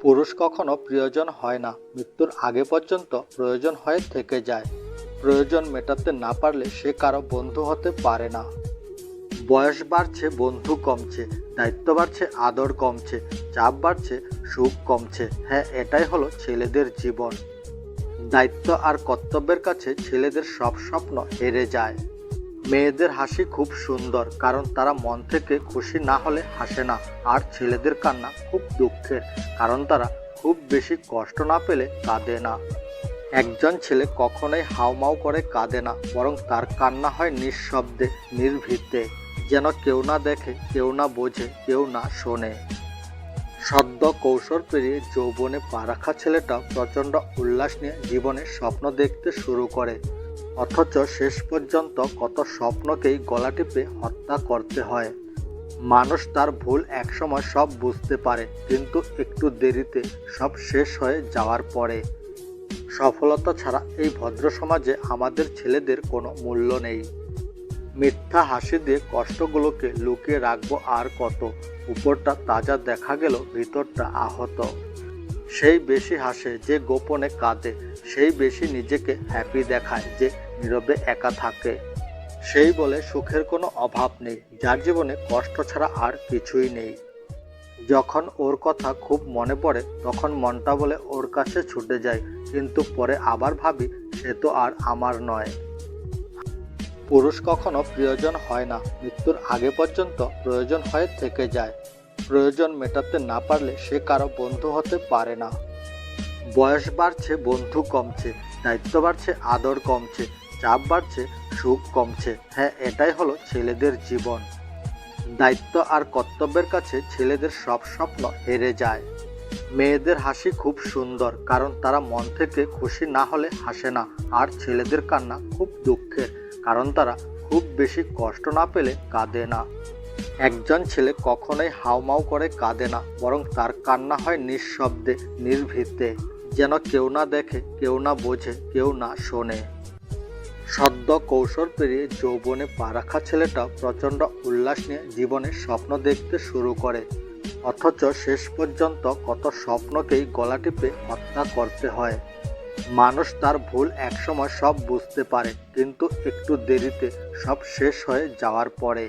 পুরুষ কখনো প্রিয়জন হয় না, মৃত্যুর আগে পর্যন্ত প্রয়োজন হয়ে থেকে যায়। প্রয়োজন মেটাতে না পারলে সে কারো বন্ধু হতে পারে না। বয়স বাড়ছে, বন্ধু কমছে, দায়িত্ব বাড়ছে, আদর কমছে, চাপ বাড়ছে, সুখ কমছে। হ্যাঁ, এটাই হলো ছেলেদের জীবন। দায়িত্ব আর কর্তব্যের কাছে ছেলেদের সব স্বপ্ন হেরে যায়। মেয়েদের হাসি খুব সুন্দর, কারণ তারা মন থেকে খুশি না হলে হাসে না। আর ছেলেদের কান্না খুব দুঃখের, কারণ তারা খুব বেশি কষ্ট না পেলে কাঁদে না। একজন ছেলে কখনোই হাউমাউ করে কাঁদে না, বরং তার কান্না হয় নিঃশব্দে, নির্ভীতে, যেন কেউ না দেখে, কেউ না বোঝে, কেউ না শোনে। সদ্য কৈশোর পেরিয়ে যৌবনে পা রাখা ছেলেটা প্রচণ্ড উল্লাস নিয়ে জীবনের স্বপ্ন দেখতে শুরু করে, অথচ শেষ পর্যন্ত কত স্বপ্নকেই গলা টিপে হত্যা করতে হয়। মানুষ তার ভুল একসময় সব বুঝতে পারে, কিন্তু একটু দেরিতে, সব শেষ হয়ে যাওয়ার পরে। সফলতা ছাড়া এই ভদ্র সমাজে আমাদের ছেলেদের কোনো মূল্য নেই। মিথ্যা হাসি দিয়ে কষ্টগুলোকে লুকিয়ে রাখবো আর কত। উপরটা তাজা দেখা গেল, ভিতরটা আহত। সেই বেশি হাসে যে গোপনে কাঁদে, সেই বেশি নিজেকে হ্যাপি দেখায় যে নীরবে একা থাকে। সেই বলে সুখের কোনো অভাব নেই, যার জীবনে কষ্ট ছাড়া আর কিছুই নেই। যখন ওর কথা খুব মনে পড়ে, তখন মনটা বলে ওর কাছে ছুটে যায়, কিন্তু পরে আবার ভাবি সে তো আর আমার নয়। পুরুষ কখনো প্রিয়জন হয় না, মৃত্যুর আগে পর্যন্ত প্রয়োজন হয়ে থেকে যায়। প্রয়োজন মেটাতে না পারলে সে কারো বন্ধু হতে পারে না। বয়স বাড়ছে, বন্ধু কমছে, দায়িত্ব বাড়ছে, আদর কমছে, চাপ বাড়ছে, সুখ কমছে। হ্যাঁ, এটাই হলো ছেলেদের জীবন। দায়িত্ব আর কর্তব্যের কাছে ছেলেদের সব স্বপ্ন হেরে যায়। মেয়েদের হাসি খুব সুন্দর, কারণ তারা মন থেকে খুশি না হলে হাসে না। আর ছেলেদের কান্না খুব দুঃখের, কারণ তারা খুব বেশি কষ্ট না পেলে কাঁদে না। একজন ছেলে কখনোই হাউমাউ করে কাঁদে না, বরং তার কান্না হয় নিঃশব্দে, নির্ভীতে, যেন কেউ না দেখে, কেউ না বোঝে, কেউ না শোনে। সদ্য কৈশোর পেরিয়ে যৌবনে পা রাখা ছেলেটা প্রচণ্ড উল্লাস নিয়ে জীবনের স্বপ্ন দেখতে শুরু করে, অথচ শেষ পর্যন্ত কত স্বপ্নকেই গলা টিপে হত্যা করতে হয়। মানুষ তার ভুল একসময় সব বুঝতে পারে, কিন্তু একটু দেরিতে, সব শেষ হয়ে যাওয়ার পরে।